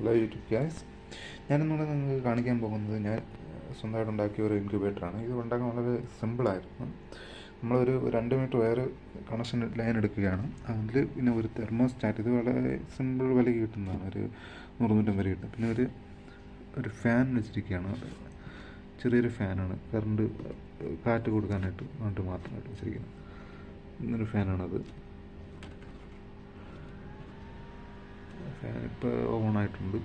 Hello YouTube guys, ഞാനിന്നിവിടെ നിങ്ങൾക്ക് കാണിക്കാൻ പോകുന്നത് ഞാൻ സ്വന്തമായിട്ട് ഉണ്ടാക്കിയ ഒരു ഇൻക്യുബേറ്ററാണ്. ഇത് ഉണ്ടാക്കാൻ വളരെ സിമ്പിളായിരുന്നു. നമ്മളൊരു 2 മീറ്റർ വയർ കണക്ഷൻ ലൈൻ എടുക്കുകയാണ്. അതിൽ പിന്നെ ഒരു തെർമോസ്റ്റാറ്റ്, ഇത് വളരെ സിമ്പിൾ വിലയ്ക്ക് കിട്ടുന്നതാണ്, ഒരു 100-150 വരെ കിട്ടും. പിന്നെ ഒരു ഫാൻ വെച്ചിരിക്കുകയാണ്, ചെറിയൊരു ഫാനാണ്, കറണ്ട് കാറ്റ് കൊടുക്കാനായിട്ട് വേണ്ടി മാത്രമായിട്ട് വെച്ചിരിക്കുന്നത്. ഇന്നൊരു ഫാനാണത്. ഫാൻ ഇപ്പോൾ ഓണായിട്ടുണ്ട്.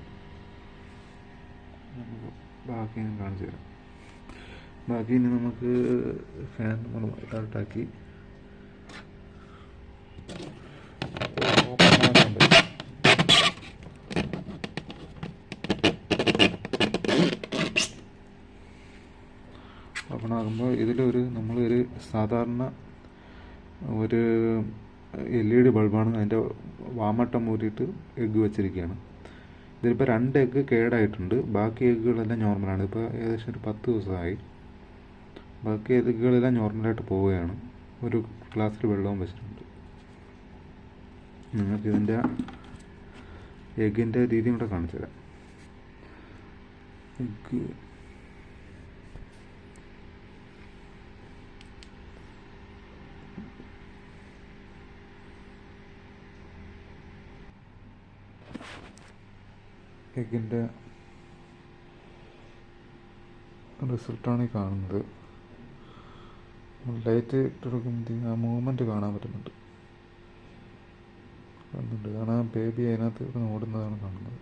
നമുക്ക് ബാക്കി ഞാൻ കാണിച്ചു തരാം. ബാക്കി ഇനി നമുക്ക് ഫാൻ നമ്മൾ താഴ്ത്താക്കി ഓപ്പൺ ആക്കാൻ പറ്റും. ഓപ്പൺ ആകുമ്പോൾ നമ്മളൊരു സാധാരണ ഒരു LED ബൾബാണ്. അതിൻ്റെ വാമട്ടം മൂരിയിട്ട് എഗ്ഗ് വെച്ചിരിക്കുകയാണ്. ഇതിലിപ്പോൾ 2 എഗ്ഗ് കേടായിട്ടുണ്ട്, ബാക്കി എഗ്ഗുകളെല്ലാം നോർമലാണ്. ഇപ്പോൾ ഏകദേശം ഒരു 10 ദിവസമായി. ബാക്കി എഗ്ഗുകളെല്ലാം നോർമലായിട്ട് പോവുകയാണ്. ഒരു ഗ്ലാസ്സിൽ വെള്ളവും വെച്ചിട്ടുണ്ട്. നിങ്ങൾക്കിതിൻ്റെ എഗ്ഗിൻ്റെ രീതി കൂടെ കാണിച്ചു തരാം. എഗ്ഗിൻ്റെ റിസൾട്ടാണ് ഈ കാണുന്നത്. ലൈറ്റ് ഇട്ടെടുക്കുമ്പോഴത്തേക്കും ആ മൂവ്മെൻറ്റ് കാണാൻ പറ്റുന്നുണ്ട്. കാരണം ബേബി അതിനകത്ത് ഓടുന്നതാണ് കാണുന്നത്.